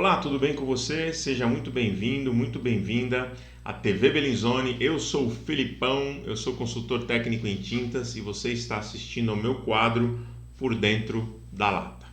Olá, tudo bem com você? Seja muito bem-vindo, muito bem-vinda à TV Bellinzone. Eu sou o Felipão, eu sou consultor técnico em tintas e você está assistindo ao meu quadro Por Dentro da Lata.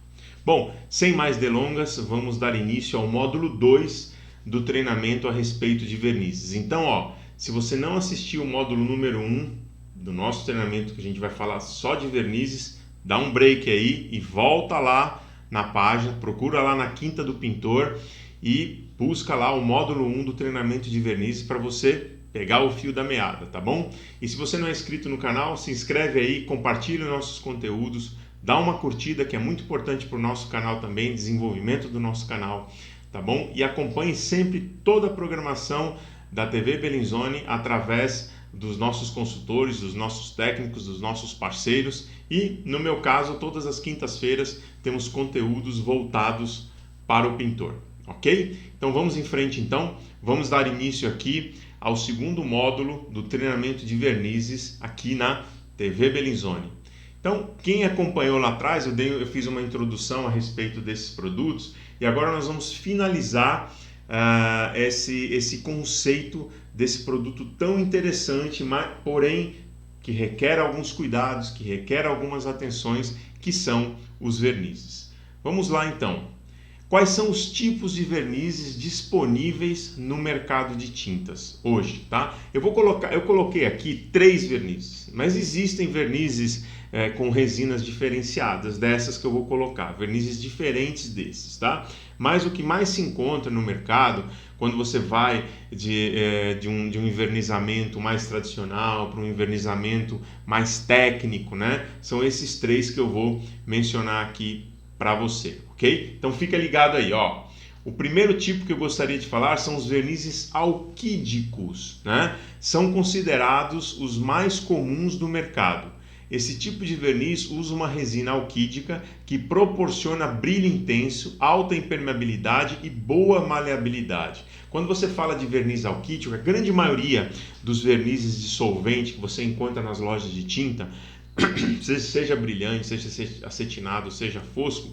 Bom, sem mais delongas, vamos dar início ao módulo 2 do treinamento a respeito de vernizes. Então, se você não assistiu o módulo número 1 do nosso treinamento, que a gente vai falar só de vernizes, dá um break aí e volta lá na página, procura lá na Quinta do Pintor e busca lá o módulo 1 do treinamento de vernizes para você pegar o fio da meada, tá bom? E se você não é inscrito no canal, se inscreve aí, compartilha os nossos conteúdos, dá uma curtida que é muito importante para o nosso canal também, desenvolvimento do nosso canal, tá bom? E acompanhe sempre toda a programação da TV Bellinzone através dos nossos consultores, dos nossos técnicos, dos nossos parceiros e, no meu caso, todas as quintas-feiras temos conteúdos voltados para o pintor, ok? Então vamos em frente então, vamos dar início aqui ao segundo módulo do treinamento de vernizes aqui na TV Bellinzone. Então, quem acompanhou lá atrás, eu fiz uma introdução a respeito desses produtos e agora nós vamos finalizar esse conceito desse produto tão interessante, mas porém que requer alguns cuidados, que requer algumas atenções, que são os vernizes. Vamos lá então. Quais são os tipos de vernizes disponíveis no mercado de tintas hoje, tá? Eu coloquei aqui 3 vernizes, mas existem vernizes com resinas diferenciadas dessas que eu vou colocar, vernizes diferentes desses, tá? Mas o que mais se encontra no mercado, quando você vai de um invernizamento mais tradicional para um invernizamento mais técnico, né? São esses 3 que eu vou mencionar aqui para você, ok? Então fica ligado aí, ó. O primeiro tipo que eu gostaria de falar são os vernizes alquídicos, né? São considerados os mais comuns do mercado. Esse tipo de verniz usa uma resina alquídica que proporciona brilho intenso, alta impermeabilidade e boa maleabilidade. Quando você fala de verniz alquídico, a grande maioria dos vernizes de solvente que você encontra nas lojas de tinta, seja brilhante, seja acetinado, seja fosco,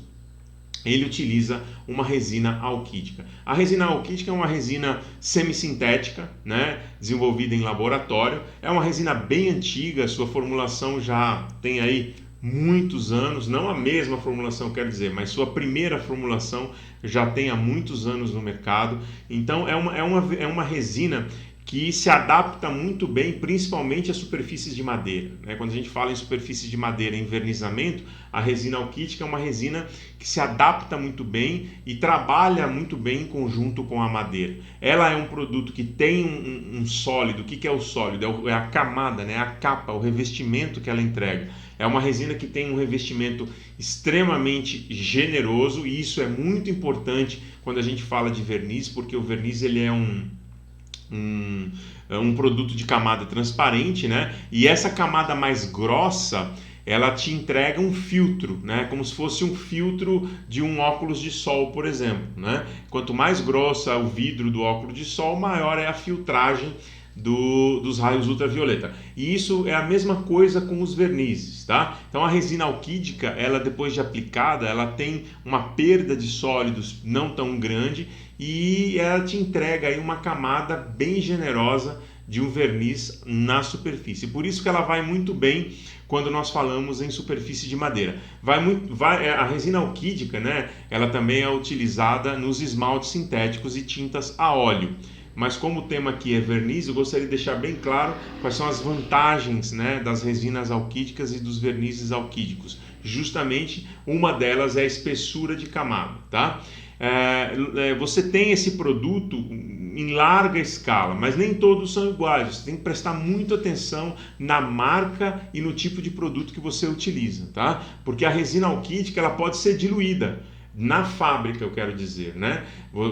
ele utiliza uma resina alquídica. A resina alquídica é uma resina semissintética, né, desenvolvida em laboratório. É uma resina bem antiga, sua formulação já tem aí muitos anos, não a mesma formulação, quero dizer, mas sua primeira formulação já tem há muitos anos no mercado. Então é uma resina que se adapta muito bem, principalmente a superfícies de madeira, né? Quando a gente fala em superfícies de madeira, em vernizamento, a resina alquídica é uma resina que se adapta muito bem e trabalha muito bem em conjunto com a madeira. Ela é um produto que tem um sólido. O que é o sólido? É a camada, né? A capa, o revestimento que ela entrega. É uma resina que tem um revestimento extremamente generoso e isso é muito importante quando a gente fala de verniz, porque o verniz ele é um produto de camada transparente, né? E essa camada mais grossa, ela te entrega um filtro, né? Como se fosse um filtro de um óculos de sol, por exemplo, né? Quanto mais grossa o vidro do óculos de sol, maior é a filtragem dos raios ultravioleta. E isso é a mesma coisa com os vernizes, tá? Então a resina alquídica, ela depois de aplicada, ela tem uma perda de sólidos não tão grande e ela te entrega aí uma camada bem generosa de um verniz na superfície. Por isso que ela vai muito bem quando nós falamos em superfície de madeira. A resina alquídica, né? Ela também é utilizada nos esmaltes sintéticos e tintas a óleo. Mas como o tema aqui é verniz, eu gostaria de deixar bem claro quais são as vantagens, né, das resinas alquídicas e dos vernizes alquídicos. Justamente uma delas é a espessura de camada, tá? Você tem esse produto em larga escala, mas nem todos são iguais. Você tem que prestar muita atenção na marca e no tipo de produto que você utiliza, tá? Porque a resina alquídica ela pode ser diluída. Na fábrica, eu quero dizer, né?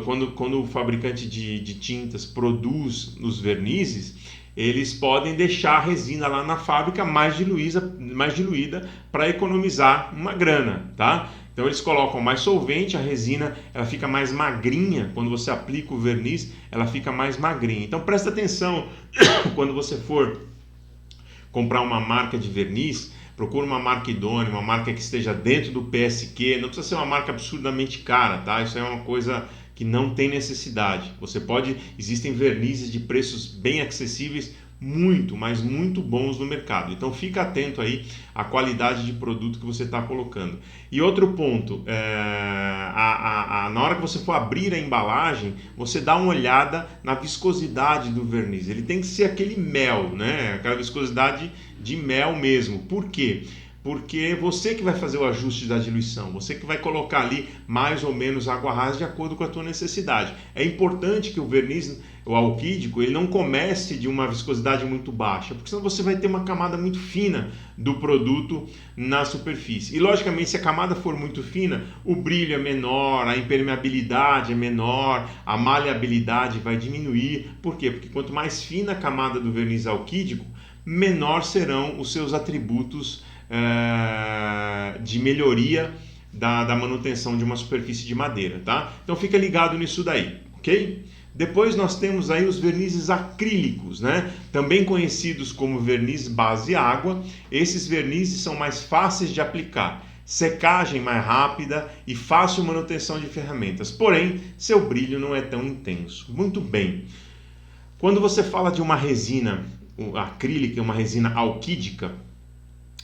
Quando o fabricante de tintas produz os vernizes, eles podem deixar a resina lá na fábrica mais diluída para economizar uma grana, tá? Então eles colocam mais solvente, a resina ela fica mais magrinha, quando você aplica o verniz, ela fica mais magrinha. Então presta atenção quando você for comprar uma marca de verniz, procura uma marca idônea, uma marca que esteja dentro do PSQ, não precisa ser uma marca absurdamente cara, tá? Isso é uma coisa que não tem necessidade. Existem vernizes de preços bem acessíveis, muito, mas muito bons no mercado. Então fica atento aí à qualidade de produto que você está colocando. E outro ponto, na hora que você for abrir a embalagem, você dá uma olhada na viscosidade do verniz. Ele tem que ser aquele mel, né? Aquela viscosidade de mel mesmo. Por quê? Porque você que vai fazer o ajuste da diluição, você que vai colocar ali mais ou menos água rasa de acordo com a tua necessidade. É importante que o verniz, o alquídico, ele não comece de uma viscosidade muito baixa, porque senão você vai ter uma camada muito fina do produto na superfície. E logicamente, se a camada for muito fina, o brilho é menor, a impermeabilidade é menor, a maleabilidade vai diminuir. Por quê? Porque quanto mais fina a camada do verniz alquídico, menor serão os seus atributos de melhoria da manutenção de uma superfície de madeira, tá? Então fica ligado nisso daí, ok? Depois nós temos aí os vernizes acrílicos, né? Também conhecidos como verniz base água. Esses vernizes são mais fáceis de aplicar, secagem mais rápida e fácil manutenção de ferramentas, porém seu brilho não é tão intenso. Muito bem, quando você fala de uma resina acrílica, uma resina alquídica,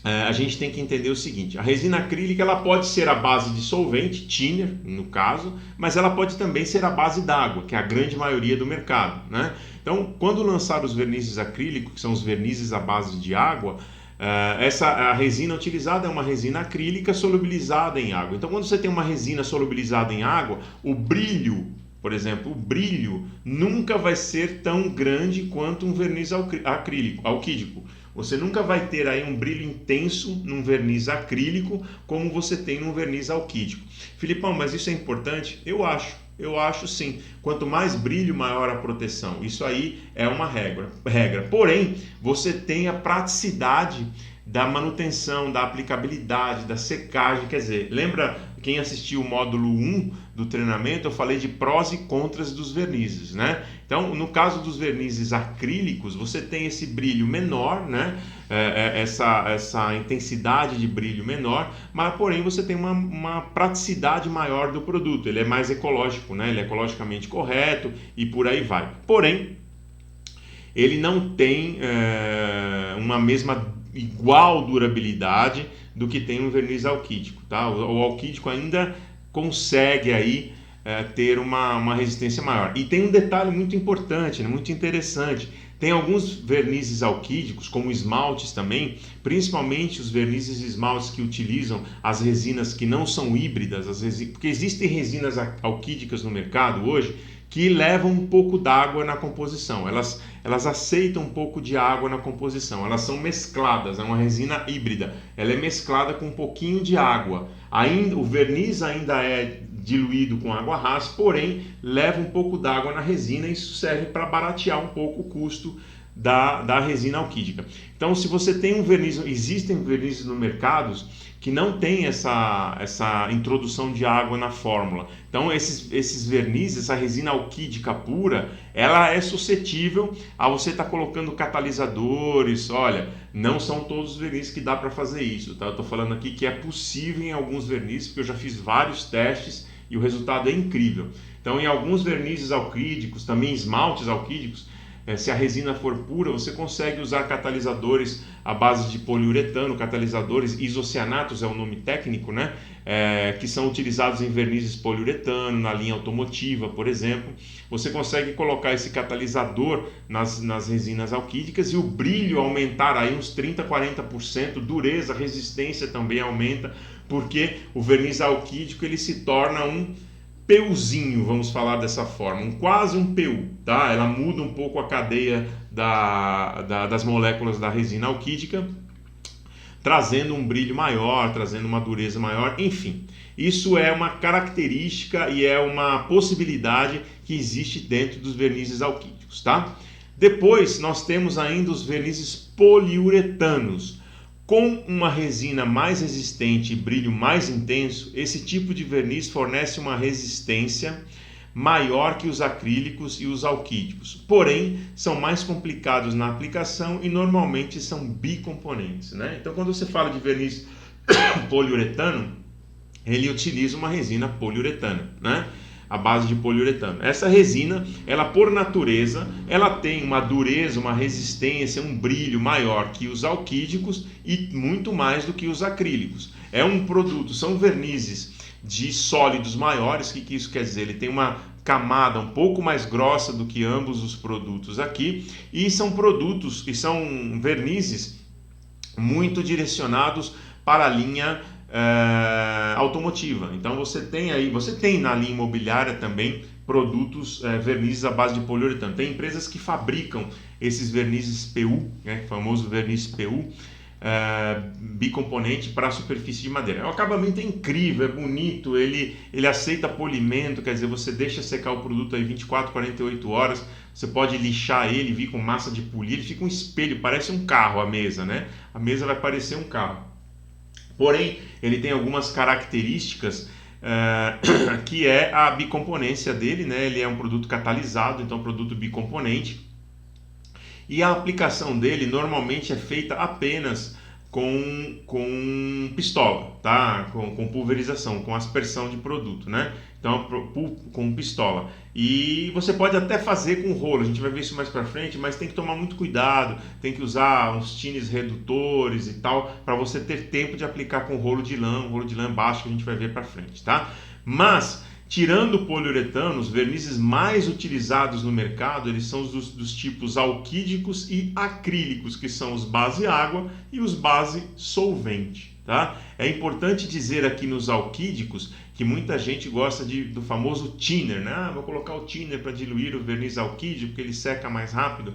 a gente tem que entender o seguinte: a resina acrílica ela pode ser a base de solvente, thinner no caso, mas ela pode também ser a base d'água, que é a grande maioria do mercado, né? Então, quando lançar os vernizes acrílicos, que são os vernizes à base de água, a resina utilizada é uma resina acrílica solubilizada em água. Então, quando você tem uma resina solubilizada em água, o brilho, por exemplo, o brilho nunca vai ser tão grande quanto um verniz acrílico, alquídico. Você nunca vai ter aí um brilho intenso num verniz acrílico como você tem num verniz alquídico. Filipão, mas isso é importante? Eu acho sim. Quanto mais brilho, maior a proteção. Isso aí é uma regra. Porém, você tem a praticidade da manutenção, da aplicabilidade, da secagem. Quer dizer, lembra quem assistiu o módulo 1 do treinamento? Eu falei de prós e contras dos vernizes, né? Então, no caso dos vernizes acrílicos, você tem esse brilho menor, né? Essa intensidade de brilho menor, mas porém você tem uma praticidade maior do produto. Ele é mais ecológico, né? Ele é ecologicamente correto e por aí vai. Porém, ele não tem uma mesma igual durabilidade do que tem um verniz alquídico, tá? O alquídico ainda consegue aí ter uma resistência maior. E tem um detalhe muito importante, né? Muito interessante. Tem alguns vernizes alquídicos, como esmaltes também, principalmente os vernizes esmaltes que utilizam as resinas que não são híbridas, porque existem resinas alquídicas no mercado hoje que levam um pouco d'água na composição. Elas aceitam um pouco de água na composição. Elas são mescladas, é uma resina híbrida. Ela é mesclada com um pouquinho de água. O verniz ainda é diluído com água rasa, porém leva um pouco d'água na resina e isso serve para baratear um pouco o custo da resina alquídica. Então, se você tem um verniz, existem vernizes no mercado que não tem essa introdução de água na fórmula. Então, esses vernizes, essa resina alquídica pura, ela é suscetível a você estar colocando catalisadores. Olha, não são todos os vernizes que dá para fazer isso, tá? Eu estou falando aqui que é possível em alguns vernizes, porque eu já fiz vários testes e o resultado é incrível. Então, em alguns vernizes alquídicos, também esmaltes alquídicos, se a resina for pura, você consegue usar catalisadores à base de poliuretano, catalisadores isocianatos é o nome técnico, né? Que são utilizados em vernizes poliuretano, na linha automotiva, por exemplo. Você consegue colocar esse catalisador nas resinas alquídicas e o brilho aumentar aí uns 30%, 40%, dureza, resistência também aumenta, porque o verniz alquídico ele se torna um PUzinho, vamos falar dessa forma, quase um PU, tá? Ela muda um pouco a cadeia das moléculas da resina alquídica, trazendo um brilho maior, trazendo uma dureza maior, enfim. Isso é uma característica e é uma possibilidade que existe dentro dos vernizes alquídicos, tá? Depois nós temos ainda os vernizes poliuretanos. Com uma resina mais resistente e brilho mais intenso, esse tipo de verniz fornece uma resistência maior que os acrílicos e os alquídicos. Porém, são mais complicados na aplicação e normalmente são bicomponentes, né? Então, quando você fala de verniz poliuretano, ele utiliza uma resina poliuretana, né? à base de poliuretano. Essa resina, ela por natureza, ela tem uma dureza, uma resistência, um brilho maior que os alquídicos e muito mais do que os acrílicos. É um produto, são vernizes de sólidos maiores. O que isso quer dizer? Ele tem uma camada um pouco mais grossa do que ambos os produtos aqui, e são produtos e são vernizes muito direcionados para a linha automotiva. Então você tem na linha imobiliária também produtos, vernizes à base de poliuretano. Tem empresas que fabricam esses vernizes PU, né, famoso verniz PU, bicomponente para a superfície de madeira. O acabamento é incrível, é bonito, ele aceita polimento, quer dizer, você deixa secar o produto aí 24, 48 horas, você pode lixar ele, vir com massa de polir, ele fica um espelho, parece um carro a mesa, né? A mesa vai parecer um carro. Porém, ele tem algumas características que é a bicomponência dele, né? Ele é um produto catalisado, então produto bicomponente. E a aplicação dele normalmente é feita apenas com pistola, tá? Com pulverização, com aspersão de produto, né? Então, com pistola. E você pode até fazer com rolo, a gente vai ver isso mais para frente, mas tem que tomar muito cuidado, tem que usar uns tines redutores e tal, para você ter tempo de aplicar com rolo de lã baixo, que a gente vai ver para frente, tá? Mas tirando o poliuretano, os vernizes mais utilizados no mercado, eles são os dos tipos alquídicos e acrílicos, que são os base água e os base solvente, tá? É importante dizer aqui nos alquídicos que muita gente gosta do famoso thinner, né? Vou colocar o thinner para diluir o verniz alquídico, porque ele seca mais rápido.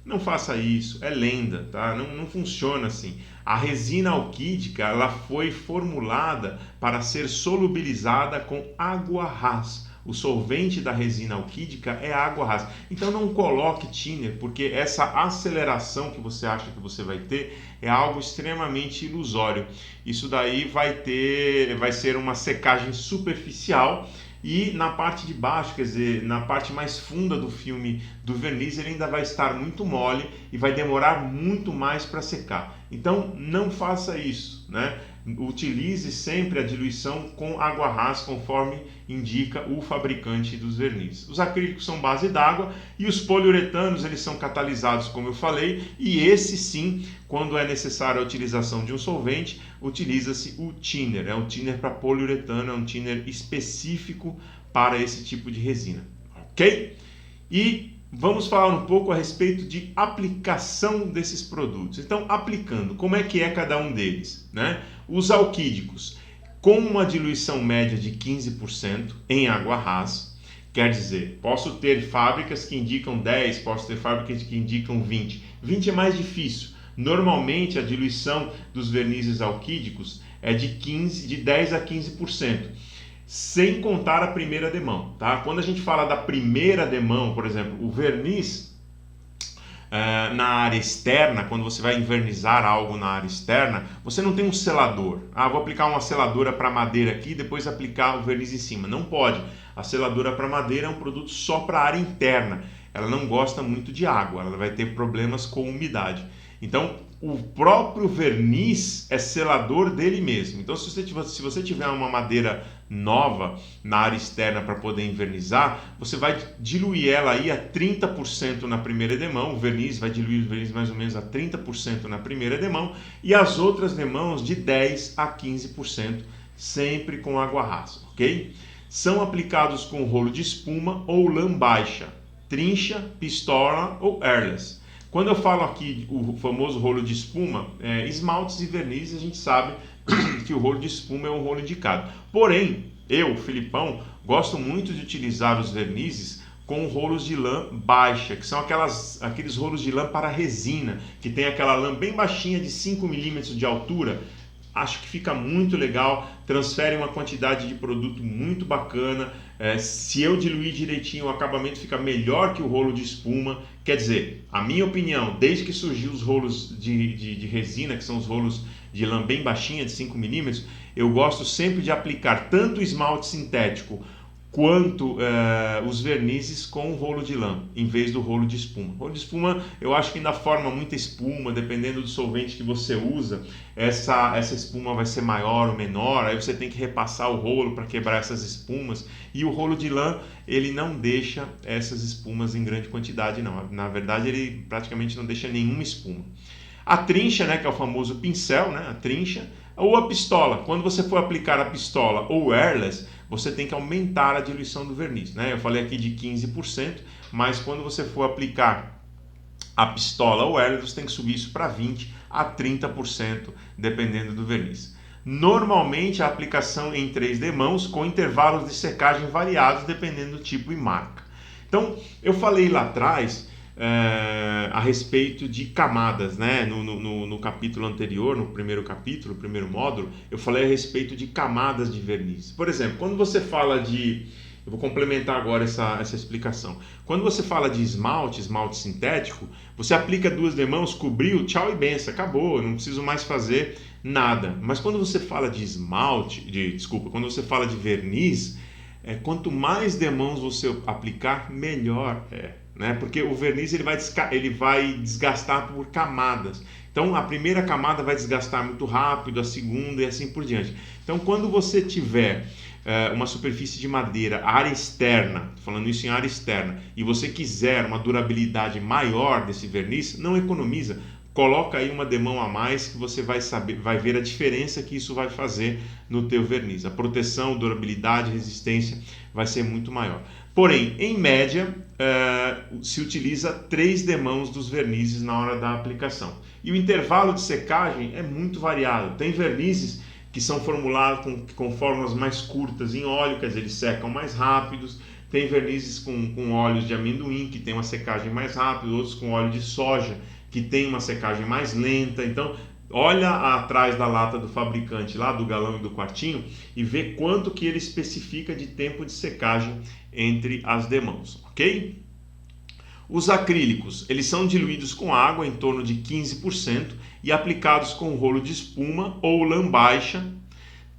Não faça isso, é lenda, tá? Não funciona assim. A resina alquídica, ela foi formulada para ser solubilizada com água ras. O solvente da resina alquídica é água ras. Então não coloque thinner, porque essa aceleração que você acha que você vai ter é algo extremamente ilusório. Isso daí vai ser uma secagem superficial. E na parte de baixo, quer dizer, na parte mais funda do filme do verniz, ele ainda vai estar muito mole e vai demorar muito mais para secar. Então não faça isso, né? Utilize sempre a diluição com água ras, conforme indica o fabricante dos vernizes. Os acrílicos são base d'água e os poliuretanos, eles são catalisados, como eu falei, e esse sim, quando é necessária a utilização de um solvente, utiliza-se o thinner. É um thinner para poliuretano, é um thinner específico para esse tipo de resina, ok? E vamos falar um pouco a respeito de aplicação desses produtos. Então, aplicando, como é que é cada um deles, né? Os alquídicos, com uma diluição média de 15% em água ras, quer dizer, posso ter fábricas que indicam 10, posso ter fábricas que indicam 20. 20 é mais difícil. Normalmente, a diluição dos vernizes alquídicos é de 10 a 15%. Sem contar a primeira demão, tá? Quando a gente fala da primeira demão, por exemplo, o verniz na área externa, quando você vai invernizar algo na área externa, você não tem um selador. Vou aplicar uma seladora para madeira aqui, depois aplicar o verniz em cima. Não pode. A seladora para madeira é um produto só para a área interna. Ela não gosta muito de água, ela vai ter problemas com umidade. Então, o próprio verniz é selador dele mesmo. Então, se você tiver uma madeira nova na área externa para poder invernizar, você vai diluir ela aí a 30% na primeira demão. O verniz vai diluir o verniz mais ou menos a 30% na primeira demão e as outras demãos de 10 a 15%, sempre com água ras, ok? São aplicados com rolo de espuma ou lã baixa, trincha, pistola ou airless. Quando eu falo aqui o famoso rolo de espuma, esmaltes e vernizes, a gente sabe que o rolo de espuma é um rolo indicado. Porém, eu, Filipão, gosto muito de utilizar os vernizes com rolos de lã baixa, que são aqueles rolos de lã para resina, que tem aquela lã bem baixinha de 5 milímetros de altura. Acho que fica muito legal, transfere uma quantidade de produto muito bacana. Se eu diluir direitinho, o acabamento fica melhor que o rolo de espuma. Quer dizer, a minha opinião, desde que surgiu os rolos de resina, que são os rolos de lã bem baixinha, de 5 milímetros, eu gosto sempre de aplicar tanto o esmalte sintético quanto os vernizes com o rolo de lã, em vez do rolo de espuma. O rolo de espuma, eu acho que ainda forma muita espuma, dependendo do solvente que você usa, essa espuma vai ser maior ou menor, aí você tem que repassar o rolo para quebrar essas espumas, e o rolo de lã, ele não deixa essas espumas em grande quantidade, não. Na verdade, ele praticamente não deixa nenhuma espuma. A trincha, né, que é o famoso pincel, né, a trincha, ou a pistola. Quando você for aplicar a pistola ou airless, você tem que aumentar a diluição do verniz, né? Eu falei aqui de 15%, mas quando você for aplicar a pistola ou airless, você tem que subir isso para 20% a 30%, dependendo do verniz. Normalmente a aplicação em 3 demãos com intervalos de secagem variados, dependendo do tipo e marca. Então, eu falei lá atrás a respeito de camadas, né? No capítulo anterior, no primeiro capítulo, no primeiro módulo, eu falei a respeito de camadas de verniz. Por exemplo, quando você fala de... Eu vou complementar agora essa explicação. Quando você fala de esmalte sintético, você aplica 2 demãos, cobriu, tchau e benção, acabou, não preciso mais fazer nada. Mas quando você fala de quando você fala de verniz, quanto mais demãos você aplicar, melhor é. Né? Porque o verniz ele vai desgastar por camadas. Então a primeira camada vai desgastar muito rápido, a segunda e assim por diante. Então quando você tiver uma superfície de madeira, área externa, falando isso em área externa, e você quiser uma durabilidade maior desse verniz, não economiza. Coloca aí uma demão a mais que você vai ver a diferença que isso vai fazer no teu verniz. A proteção, durabilidade, resistência vai ser muito maior. Porém, em média, se utiliza 3 demãos dos vernizes na hora da aplicação. E o intervalo de secagem é muito variado. Tem vernizes que são formulados com fórmulas mais curtas em óleo, quer dizer, eles secam mais rápidos. Tem vernizes com óleos de amendoim, que tem uma secagem mais rápida, outros com óleo de soja, que tem uma secagem mais lenta. Então, olha atrás da lata do fabricante, lá do galão e do quartinho, e vê quanto que ele especifica de tempo de secagem entre as demãos, ok? Os acrílicos, eles são diluídos com água em torno de 15% e aplicados com rolo de espuma ou lã baixa,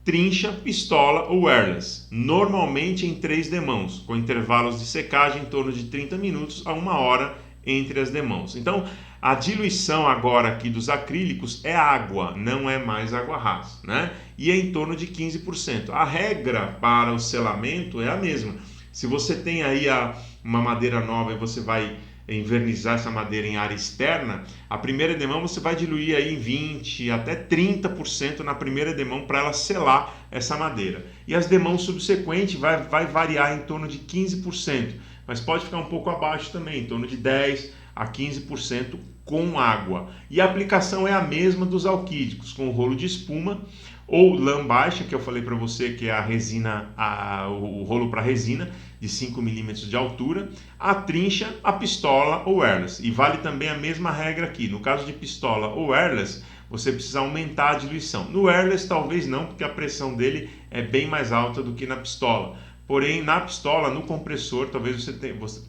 trincha, pistola ou airless, normalmente em 3 demãos, com intervalos de secagem em torno de 30 minutos a 1 hora entre as demãos. Então, a diluição agora aqui dos acrílicos é água, não é mais água rasa, né? E é em torno de 15%. A regra para o selamento é a mesma. Se você tem aí uma madeira nova e você vai envernizar essa madeira em área externa, a primeira demão você vai diluir aí em 20% até 30% na primeira demão para ela selar essa madeira. E as demãos subsequentes vai variar em torno de 15%, mas pode ficar um pouco abaixo também, em torno de 10% a 15% com água. E a aplicação é a mesma dos alquídicos, com o rolo de espuma ou lã baixa, que eu falei para você que é a resina, o rolo para resina de 5 milímetros de altura, a trincha, a pistola ou airless. E vale também a mesma regra aqui. No caso de pistola ou airless, você precisa aumentar a diluição. No airless talvez não, porque a pressão dele é bem mais alta do que na pistola. Porém, na pistola, no compressor, talvez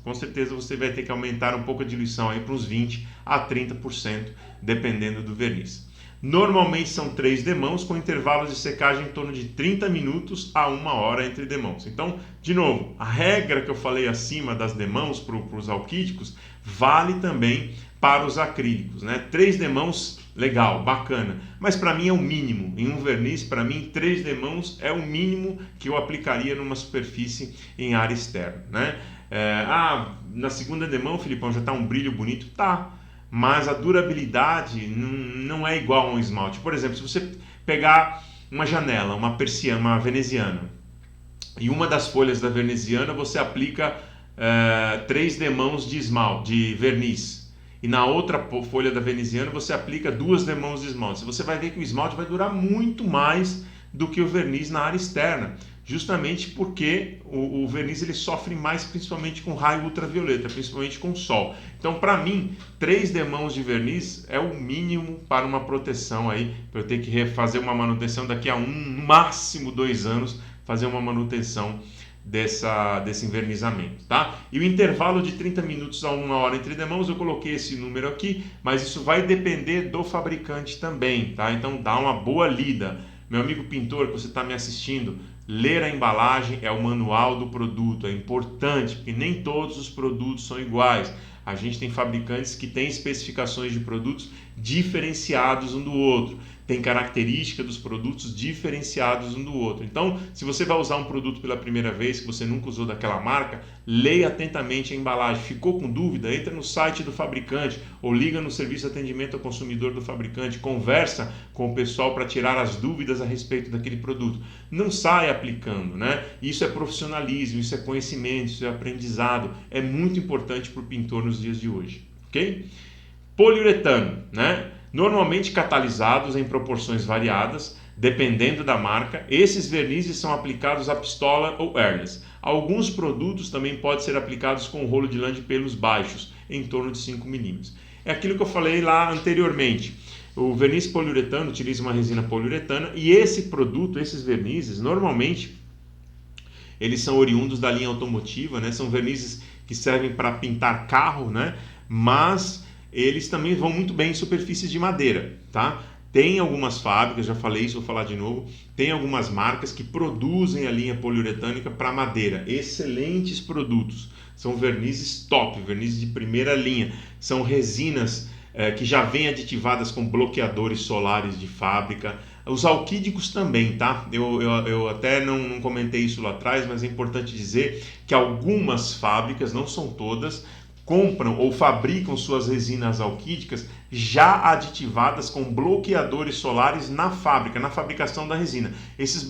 com certeza você vai ter que aumentar um pouco a diluição aí para uns 20% a 30%, dependendo do verniz. Normalmente são 3 demãos com intervalos de secagem em torno de 30 minutos a 1 hora entre demãos. Então, de novo, a regra que eu falei acima das demãos para os alquídicos vale também para os acrílicos, né? 3 demãos, legal, bacana, mas para mim é o mínimo. Em um verniz, para mim, 3 demãos é o mínimo que eu aplicaria numa superfície em área externa, né? Na segunda demão, Filipão, já está um brilho bonito? Tá, mas a durabilidade não é igual a um esmalte. Por exemplo, se você pegar uma janela, uma persiana, uma veneziana, e uma das folhas da veneziana você aplica 3 demãos de esmalte, de verniz, e na outra folha da veneziana você aplica 2 demãos de esmalte. Você vai ver que o esmalte vai durar muito mais do que o verniz na área externa, justamente porque o verniz ele sofre mais principalmente com raio ultravioleta, principalmente com sol. Então, para mim, 3 demãos de verniz é o mínimo para uma proteção aí, para eu ter que refazer uma manutenção daqui a no máximo 2 anos, fazer uma manutenção desse envernizamento, tá? E o intervalo de 30 minutos a 1 hora entre demãos, eu coloquei esse número aqui, mas isso vai depender do fabricante também, tá? Então dá uma boa lida. Meu amigo pintor que você está me assistindo, ler a embalagem é o manual do produto, é importante, porque nem todos os produtos são iguais. A gente tem fabricantes que têm especificações de produtos diferenciados um do outro, tem característica dos produtos diferenciados um do outro. Então, se você vai usar um produto pela primeira vez, que você nunca usou daquela marca, leia atentamente a embalagem. Ficou com dúvida? Entra no site do fabricante ou liga no serviço de atendimento ao consumidor do fabricante, conversa com o pessoal para tirar as dúvidas a respeito daquele produto. Não saia aplicando, né? Isso é profissionalismo, isso é conhecimento, isso é aprendizado. É muito importante para o pintor nos dias de hoje, ok? Poliuretano, né? Normalmente catalisados em proporções variadas, dependendo da marca, esses vernizes são aplicados a pistola ou airless. Alguns produtos também podem ser aplicados com rolo de lã de pelos baixos, em torno de 5 mm. É aquilo que eu falei lá anteriormente. O verniz poliuretano utiliza uma resina poliuretana e esse produto, esses vernizes, normalmente eles são oriundos da linha automotiva, né? São vernizes que servem para pintar carro, né? Mas eles também vão muito bem em superfícies de madeira, tá? Tem algumas fábricas, já falei isso, vou falar de novo, tem algumas marcas que produzem a linha poliuretânica para madeira, excelentes produtos, são vernizes top, vernizes de primeira linha, são resinas que já vêm aditivadas com bloqueadores solares de fábrica, os alquídicos também, tá? Eu até não comentei isso lá atrás, mas é importante dizer que algumas fábricas, não são todas, compram ou fabricam suas resinas alquídicas já aditivadas com bloqueadores solares na fábrica, na fabricação da resina. Esses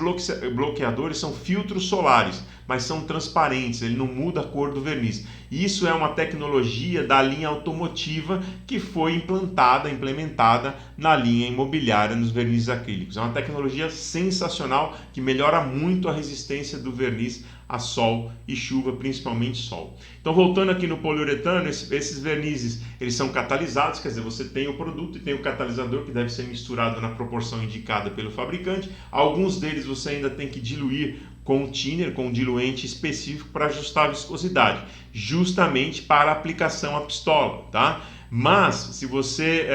bloqueadores são filtros solares, mas são transparentes, ele não muda a cor do verniz. Isso é uma tecnologia da linha automotiva que foi implementada na linha imobiliária nos vernizes acrílicos. É uma tecnologia sensacional que melhora muito a resistência do verniz a sol e chuva, principalmente sol. Então, voltando aqui no poliuretano, esses vernizes, eles são catalisados, quer dizer, você tem o produto e tem o catalisador que deve ser misturado na proporção indicada pelo fabricante. Alguns deles você ainda tem que diluir com um thinner, com um diluente específico para ajustar a viscosidade, justamente para aplicação à pistola, tá? Mas, se você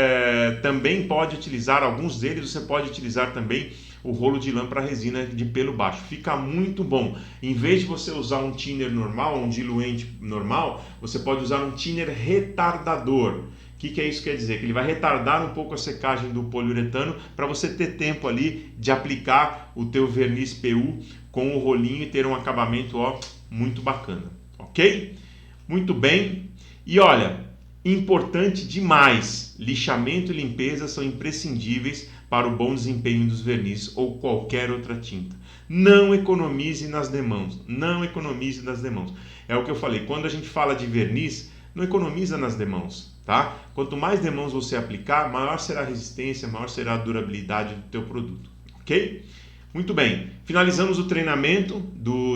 também pode utilizar, alguns deles você pode utilizar também o rolo de lã para resina de pelo baixo. Fica muito bom. Em vez de você usar um thinner normal, um diluente normal, você pode usar um thinner retardador. O que é isso que quer dizer? Que ele vai retardar um pouco a secagem do poliuretano para você ter tempo ali de aplicar o teu verniz PU com o rolinho e ter um acabamento muito bacana. Ok? Muito bem. E olha, importante demais, lixamento e limpeza são imprescindíveis para o bom desempenho dos vernizes ou qualquer outra tinta. Não economize nas demãos, não economize nas demãos. É o que eu falei, quando a gente fala de verniz, não economiza nas demãos, tá? Quanto mais demãos você aplicar, maior será a resistência, maior será a durabilidade do teu produto, ok? Muito bem, finalizamos o treinamento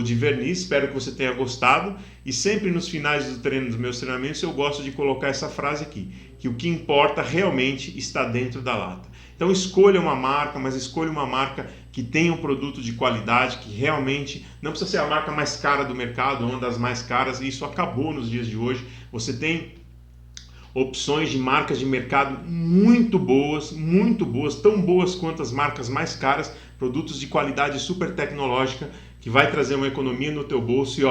de verniz, espero que você tenha gostado e sempre nos finais dos meus treinamentos eu gosto de colocar essa frase aqui, que o que importa realmente está dentro da lata. Então escolha uma marca, mas escolha uma marca que tenha um produto de qualidade, que realmente não precisa ser a marca mais cara do mercado, uma das mais caras, e isso acabou nos dias de hoje. Você tem opções de marcas de mercado muito boas, tão boas quanto as marcas mais caras, produtos de qualidade super tecnológica, que vai trazer uma economia no teu bolso e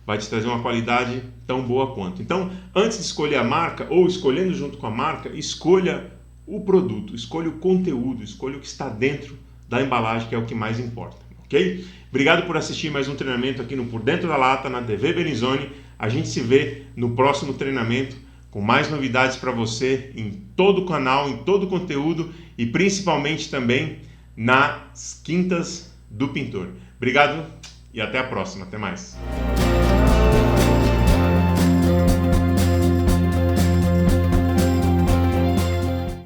vai te trazer uma qualidade tão boa quanto. Então, antes de escolher a marca, ou escolhendo junto com a marca, escolha o produto, escolha o conteúdo, escolha o que está dentro da embalagem, que é o que mais importa, ok? Obrigado por assistir mais um treinamento aqui no Por Dentro da Lata, na TV Bellinzone. A gente se vê no próximo treinamento com mais novidades para você em todo o canal, em todo o conteúdo e principalmente também nas Quintas do Pintor. Obrigado e até a próxima. Até mais.